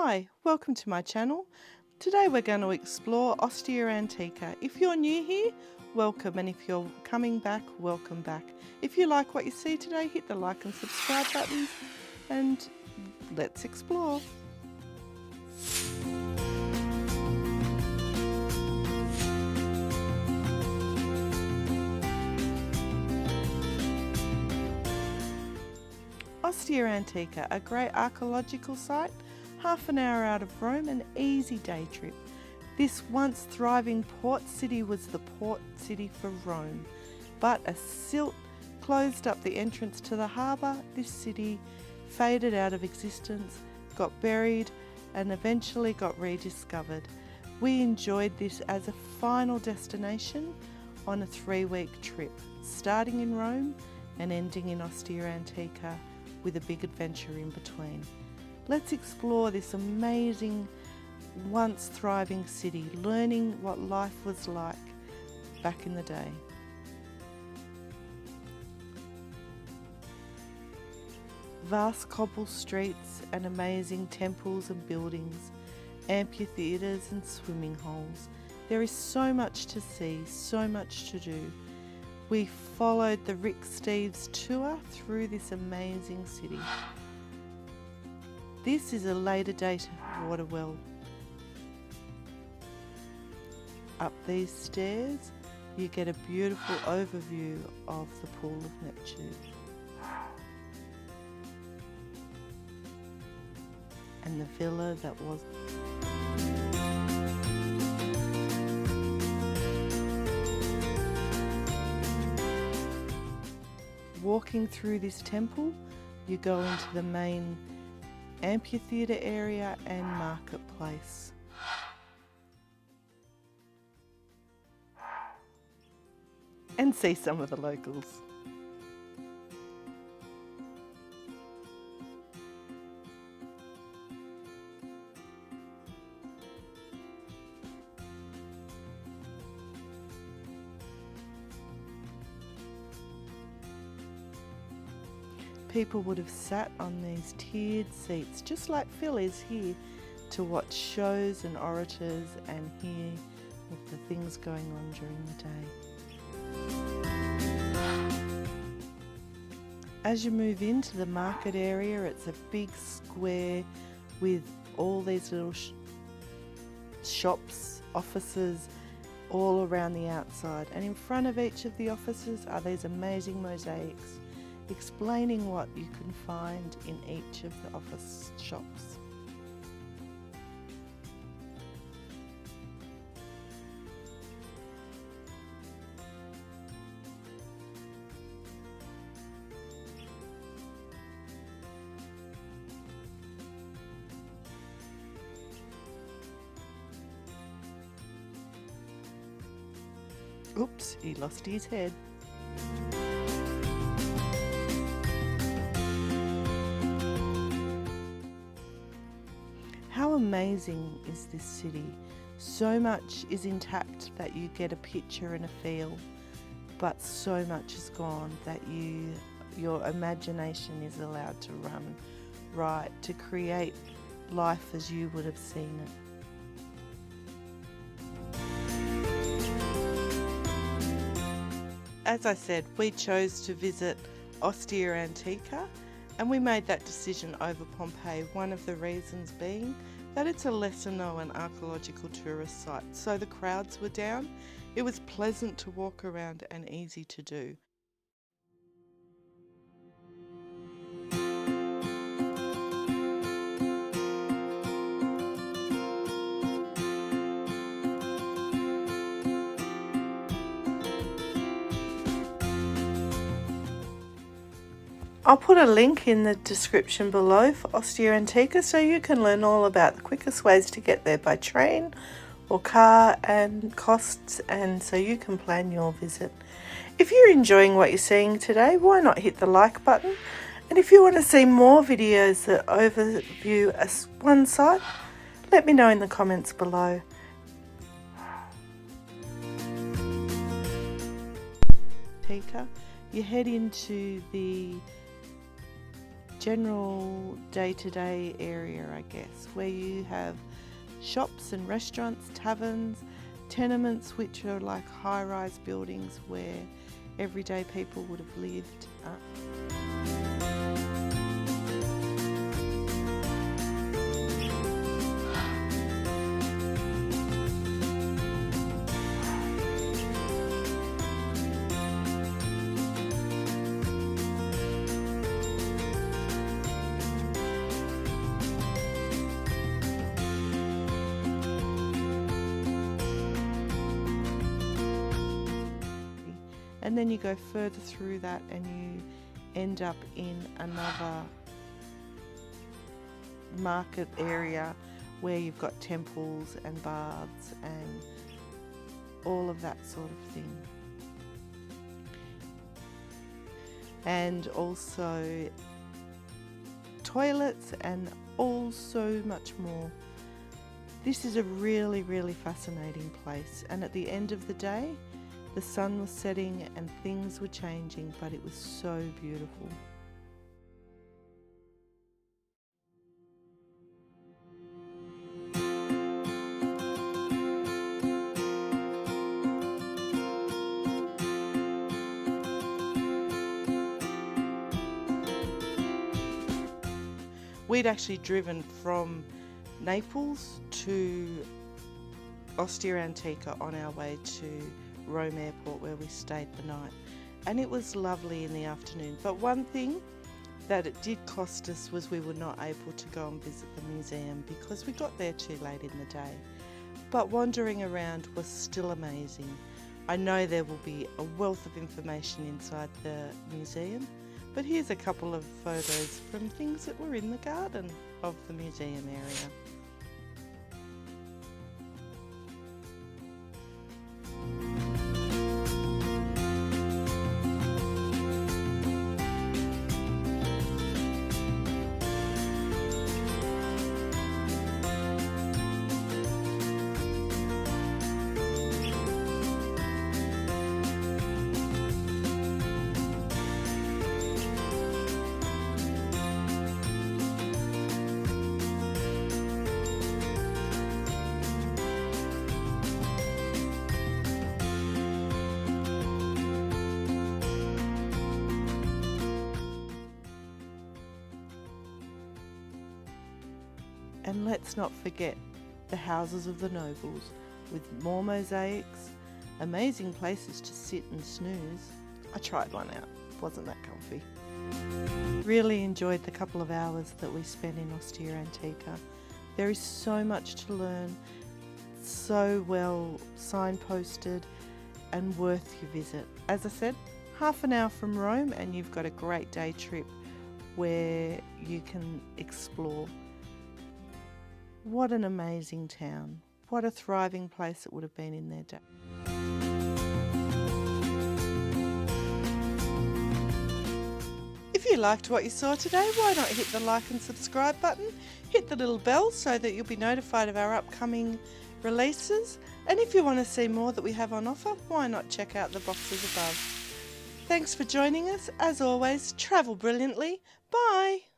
Hi, welcome to my channel. Today we're going to explore Ostia Antica. If you're new here, welcome, and if you're coming back, welcome back. If you like what you see today, hit the like and subscribe buttons and let's explore. Ostia Antica, a great archaeological site, half an hour out of Rome, an easy day trip. This once thriving port city was the port city for Rome, but as silt closed up the entrance to the harbour, this city faded out of existence, got buried, and eventually got rediscovered. We enjoyed this as a final destination on a 3-week trip, starting in Rome and ending in Ostia Antica, with a big adventure in between. Let's explore this amazing, once thriving city, learning what life was like back in the day. Vast cobble streets and amazing temples and buildings, amphitheatres and swimming holes. There is so much to see, so much to do. We followed the Rick Steves tour through this amazing city. This is a later date water well. Up these stairs, you get a beautiful overview of the pool of Neptune. And the villa that was. Walking through this temple, you go into the main amphitheatre area and marketplace. And see some of the locals. People would have sat on these tiered seats, just like Phil is here, to watch shows and orators and hear of the things going on during the day. As you move into the market area, it's a big square with all these little shops, offices, all around the outside. And in front of each of the offices are these amazing mosaics, explaining what you can find in each of the office shops. Oops, he lost his head. How amazing is this city? So much is intact that you get a picture and a feel, but so much is gone that your imagination is allowed to run riot to create life as you would have seen it. As I said, we chose to visit Ostia Antica, and we made that decision over Pompeii, one of the reasons being that it's a lesser known archaeological tourist site, so the crowds were down. It was pleasant to walk around and easy to do. I'll put a link in the description below for Ostia Antica so you can learn all about the quickest ways to get there by train or car and costs, and so you can plan your visit. If you're enjoying what you're seeing today, why not hit the like button? And if you want to see more videos that overview one site, let me know in the comments below. You head into the general day-to-day area, I guess, where you have shops and restaurants, taverns, tenements, which are like high-rise buildings where everyday people would have lived. And then you go further through that and you end up in another market area where you've got temples and baths and all of that sort of thing. And also toilets and all so much more. This is a really, really fascinating place, and at the end of the day, the sun was setting and things were changing, but it was so beautiful. We'd actually driven from Naples to Ostia Antica on our way to Rome Airport, where we stayed the night, and it was lovely in the afternoon. But one thing that it did cost us was we were not able to go and visit the museum because we got there too late in the day. But wandering around was still amazing. I know there will be a wealth of information inside the museum, but here's a couple of photos from things that were in the garden of the museum area. And let's not forget the houses of the nobles, with more mosaics, amazing places to sit and snooze. I tried one out, wasn't that comfy. Really enjoyed the couple of hours that we spent in Ostia Antica. There is so much to learn, so well signposted and worth your visit. As I said, half an hour from Rome and you've got a great day trip where you can explore. What an amazing town. What a thriving place it would have been in their day. If you liked what you saw today, why not hit the like and subscribe button, hit the little bell so that you'll be notified of our upcoming releases, and if you want to see more that we have on offer, why not check out the boxes above. Thanks for joining us. As always, travel brilliantly. Bye!